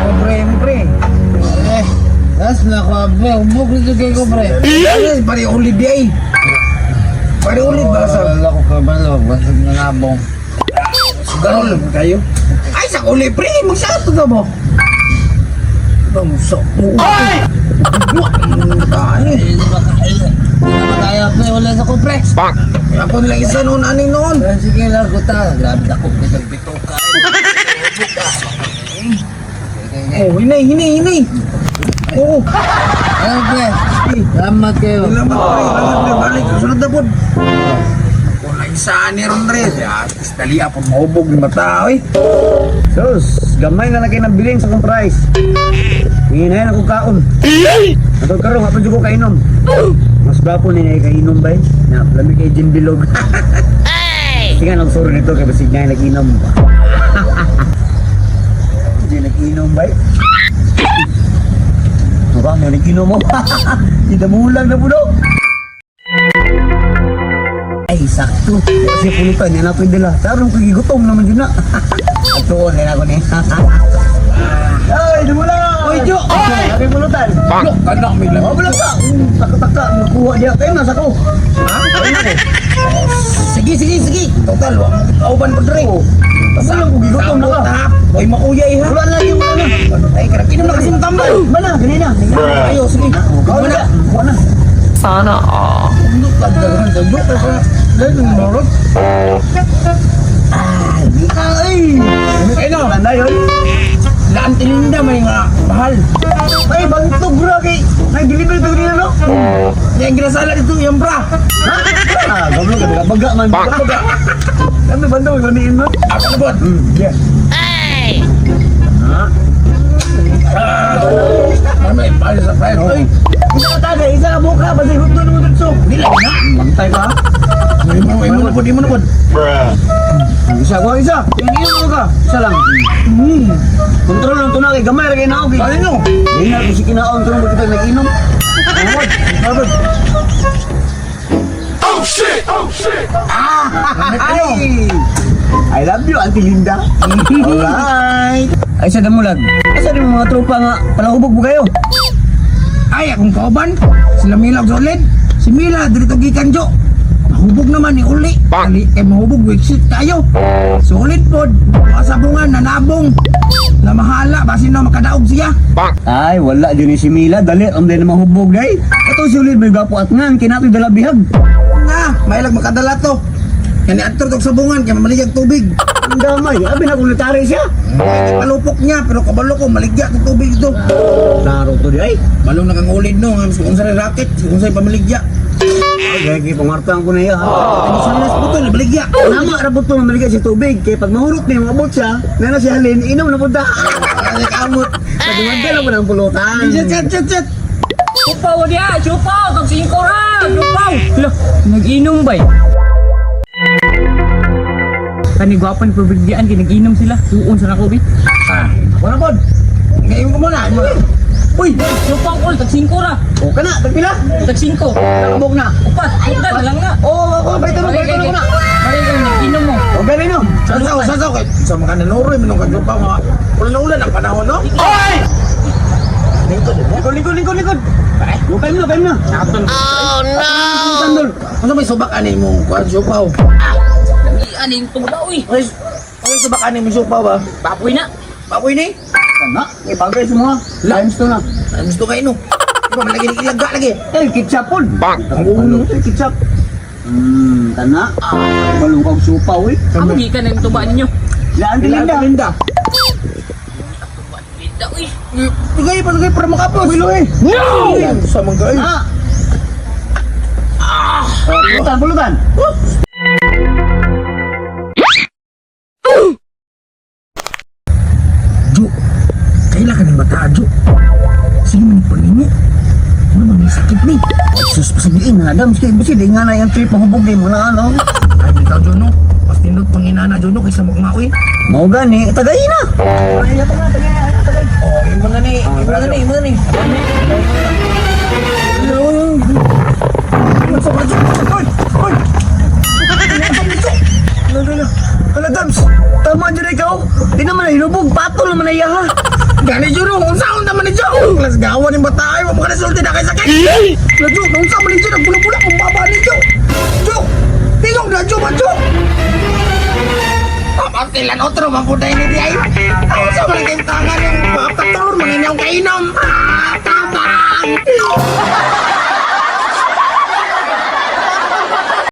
Pre. Das na ko, pre. Umog dito kay ko, pre. Ano, pare ulit di ay. Pare ulit ba sa Wala ko kabalo. Basag na nabong. garol kayo? Ay, sa uli, pre, magsato ka mo. Bangso. Ay! Hindi ba kaya? Hindi ba kaya, pre? Wala sa ko, pre. Ako nila isa noon, ani noon. Sige lang ko ta. Grabe ako. Bito ka. Oh, hinay. Oo. Ano, pre? Salamat kayo. Salamat, pre. Salamat, pre. Balik. Sunod na po. Kung na isa ni Ron Res, atis dali ako mahubog ng mata, oy. Sus, gamay na lagi ng biling sa kong price. Hinginayan ako kaon. Atol karon, nga pa dyan ko kainom. Mas gwapo ni nga kainom ba eh? Na, lamig kay Jim Bilog. Sige nga, sorry nito kay basig nga nag-inom. Hindi nag-inom ba eh? Diba, may nag-inom mo. Hindi mo lang na puno. Ay, sakto. Kasi pulutan, yan na pwede lang. Tarong kagigutom naman dyan na. At tuon, yan ako ni. Ay, dumula! Uy, Jo! Ay, pulutan. Kanak, may Oh, lamig. wala ka. Taka-taka, makuha diya. Kayo nasa ko. Ha? Kayo na ko. Sige. Total, kauban pa dre. Basta lang, kagigutom na ka. Oy, makuyay ha. Wala na yung ano. Ay, karang inom na kasi ng tambal. Mana, ganina. Ayo, sige. Kuha na. Kuha na. Sana all. Undok pagdagan sa dok kasi dahil ng morot. Ay! Ay no, Wala na yun. laan tilinda may nga mahal. Ay, bantog bro. Kay, nag-deliver ito ganina, no? Yang ginasala dito yung bra. Ha? Gablo ka. Baga man. Baga. Kami bantog, ganiin mo. Ako na bot. Yeah. Mamay, pala sa fire. Oy, Isa ka taga, isa ka buka. Basta huwag doon mo dun so. dila na. Bantay ka. Ay mo na bot. Isa ko, isa. Tingin mo ka. Isa lang. Kontrol lang ito na kay gamay. Lagay na ako. Kaya nyo. Hindi na kasi kinaon. Ito na kita nag-inom. Awad. Awad. Ay! I love you, Auntie Linda. Alright. Ay, sa damulag. Asa rin mga tropa nga. Palahubog mo kayo. Ay, akong kauban. Sila Mila og solid. Si Mila, dito gikan jo. Mahubog naman ni Uli. Kali kay mahubog, wiksit tayo. Solid pod. Pasabungan, nanabong. Na mahala, basin na makadaog siya. Ay, wala din ni si Mila. Dali, ang din na mahubog, day. Ito si Ulid, may gapo at ngan. Kinato'y dalabihag. Nga, mailag makadala to. Yan ni Antor tog sabungan, kaya mamaligyan tubig. Ang damay. Abi na kulitari siya. Ay, palupok niya, pero kabalo ko, maligya ng tubig ito. Laro to di ay. Malong nakang ulid no, nga kung sa'y racket, kung sa'y pamaligya. Ay, gagi, pangartang ko na iya. Ano sa nas po to, nabaligya. Nama, rabot po mamaligay si tubig. Kaya pag mahurot niya, mabot siya, na si Halin, inom na punta. Ay, kamot. Nagumagdala mo ng pulutan. Chat. Chupaw dia, chupaw. Kag singko ra. Chupaw. Lah, nag-inom ba? Kani gwapo ni pabigyan, nag-inom sila. Suon sa nakobit. Wala pod. Ngayon ko muna. Uy, chupaw ko. Kag singko ra. O ka na, tagpila. Kag singko. Nakabog na. Upat. Upat na lang nga. Oo, ako, balitan mo na. Balik ka, nag-inom mo. O, galing no. Sasaw, kay sa mga nanoroy, minong kaglupa mga ulan ang panahon, no? Lingkod. Lukay mo na. Oh no! Sandol. Ano may subak ani mo, kuwan supaw? Aning tungda, uy. Ano subak ani mo supaw ba? Baboy na. Baboy ni? Tama, may bagay sa mga. Limes to na. Ano gusto kayo, no? Di ba, malagi ni ilaga lagi. Eh, ketchup po. Ang ulo, ketchup. Tana. Malungkog supaw eh. Ako di ka nang tuba ninyo. Laan din Linda. Linda. Linda, uy. Tugay para makapos. Wilo eh. No! Sa mga kayo. Pulutan. Jo, kailangan ng mata, Jo. Sige mo ni panimo. Ano man may sakit ni? Ay, sus, pasabihin na. Adam, sige, busi, di nga na yung trip, mahubog din mo na ano. Ay, bitaw, Jo, no? Pas tindot panginana, Jo, no? Kaysa magmaoy. Mau gani, tagay na. Oh, imo na ni. Hala, Dams, tama dyan ikaw. Di naman na hinubog, patol naman na iya ha. Gani Jo no, unsaon ta man ni Jo? Kelas gawan ni batay mo makaresulti na kay sakit. La Jo, unsa man ni Jo nagbula-bula kung baba ni Jo? Jo, tingog na Jo, man Jo. Amatilan otro mapuday ni di ay. Unsa man kay tangan yung pakatulor man inyong kainom.